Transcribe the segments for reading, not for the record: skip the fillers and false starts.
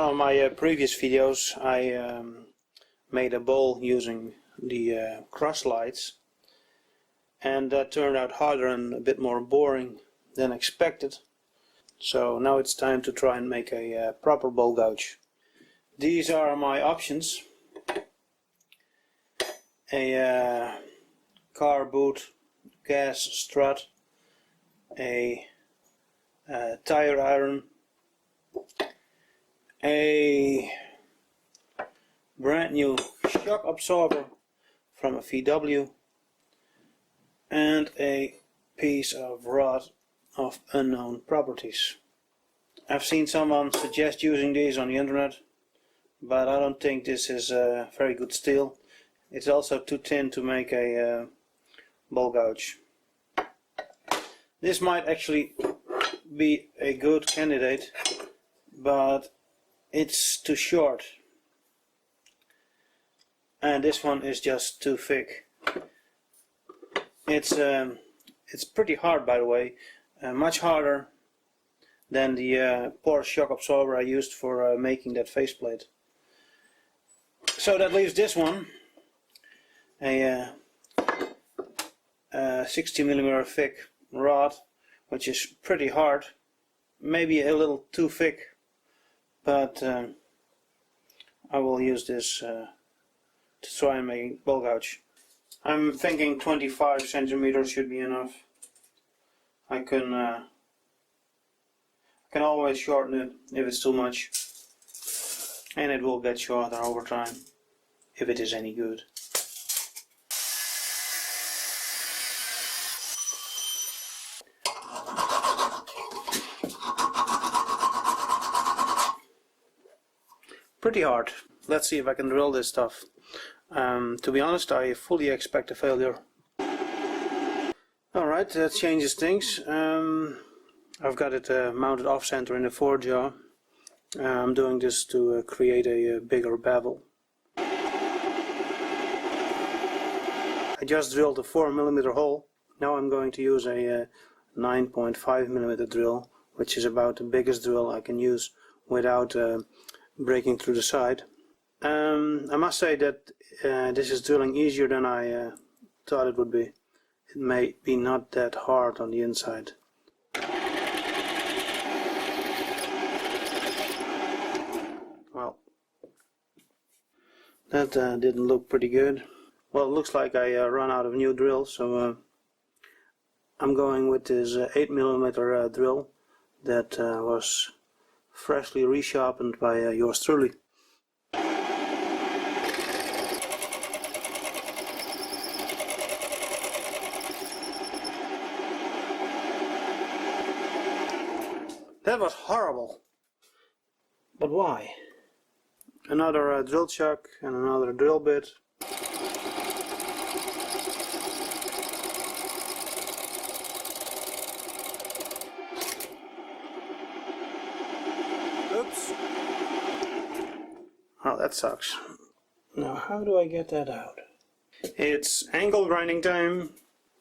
one of my previous videos I made a bowl using the cross lights, and that turned out harder and a bit more boring than expected. So now it's time to try and make a proper bowl gouge. These are my options: a car boot gas strut, a tire iron, a brand new shock absorber from a VW, and a piece of rod of unknown properties. I've seen someone suggest using these on the internet, but I don't think this is very good steel. It's also too thin to make a bowl gouge. This might actually be a good candidate, but it's too short, and this one is just too thick. It's pretty hard, by the way, much harder than the Porsche shock absorber I used for making that faceplate. So that leaves this one, a 60mm thick rod, which is pretty hard, maybe a little too thick, but I will use this to try and make a bowl gouge. I'm thinking 25 centimeters should be enough. I can always shorten it if it's too much, and it will get shorter over time if it is any good. Pretty hard. Let's see if I can drill this stuff. To be honest, I fully expect a failure. Alright, that changes things. I've got it mounted off-center in the forejaw. I'm doing this to create a bigger bevel. I just drilled a 4mm hole. Now I'm going to use a 9.5mm drill, which is about the biggest drill I can use without breaking through the side. I must say that this is drilling easier than I thought it would be. It may be not that hard on the inside. Well, that didn't look pretty good. Well, it looks like I run out of new drills, so I'm going with this 8mm drill that was freshly resharpened by yours truly. That was horrible. But why? Another drill chuck and another drill bit. Oops. Oh, that sucks. Now, how do I get that out? It's angle grinding time.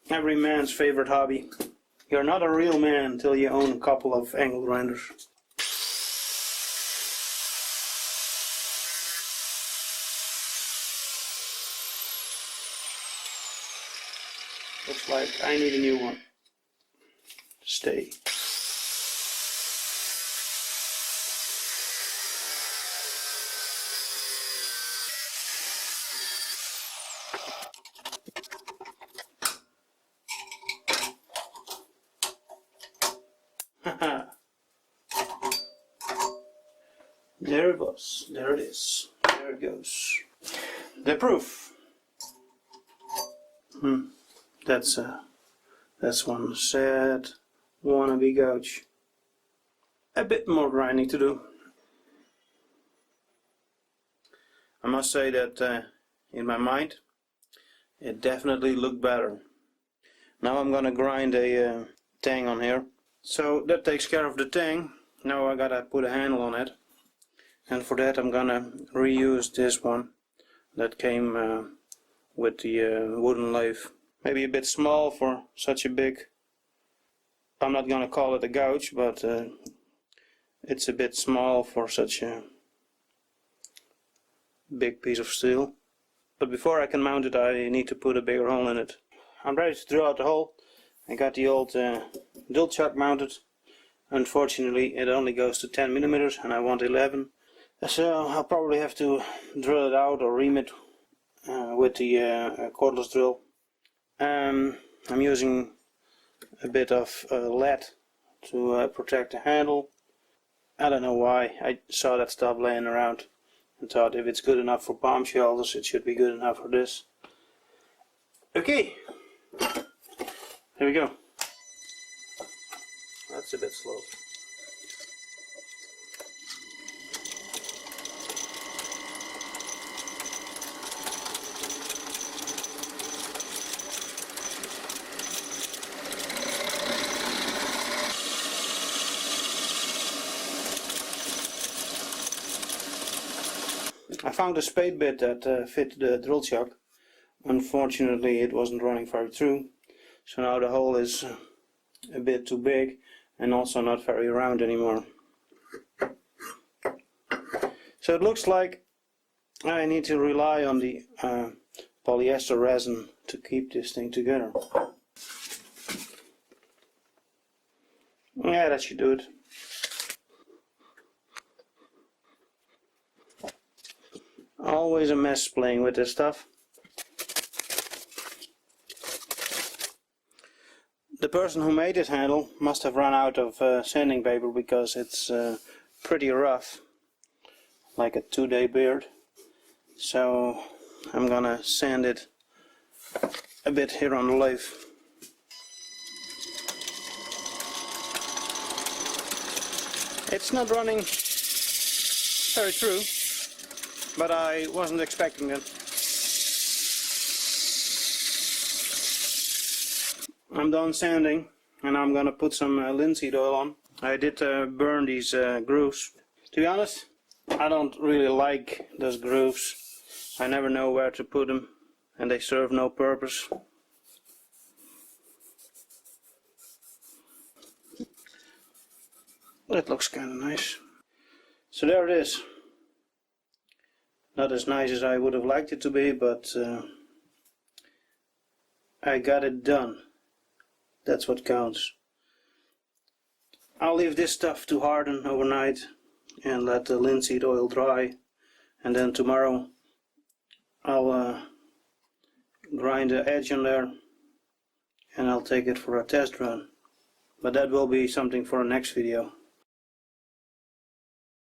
Every man's favorite hobby. You're not a real man until you own a couple of angle grinders. Looks like I need a new one. Stay. There it was. There it is. There it goes. The proof. That's one sad wannabe gouge. A bit more grinding to do. I must say that in my mind it definitely looked better. Now I'm gonna grind a tang on here. So that takes care of the tang. Now I gotta put a handle on it, and for that I'm gonna reuse this one that came with the wooden lathe. Maybe a bit small for such a big, I'm not gonna call it a gouge, but it's a bit small for such a big piece of steel. But before I can mount it, I need to put a bigger hole in it. I'm ready to drill out the hole. I got the old drill chuck mounted. Unfortunately, it only goes to 10 millimeters, and I want 11. So I'll probably have to drill it out or ream it with the cordless drill. I'm using a bit of lead to protect the handle. I don't know why. I saw that stuff laying around and thought if it's good enough for palm shelters, it should be good enough for this. Okay, here we go. That's a bit slow. I found a spade bit that fit the drill chuck. Unfortunately, it wasn't running very true, so now the hole is a bit too big and also not very round anymore. So it looks like I need to rely on the polyester resin to keep this thing together. Yeah, that should do it. Always a mess playing with this stuff. The person who made this handle must have run out of sanding paper because it's pretty rough, like a 2-day beard. So I'm gonna sand it a bit here on the lathe. It's not running very true, but I wasn't expecting it. I'm done sanding and I'm gonna put some linseed oil on. I did burn these grooves. To be honest, I don't really like those grooves. I never know where to put them and they serve no purpose. It looks kinda nice. So there it is. Not as nice as I would have liked it to be, but I got it done. That's what counts. I'll leave this stuff to harden overnight and let the linseed oil dry, and then tomorrow I'll grind the edge on there and I'll take it for a test run. But that will be something for a next video.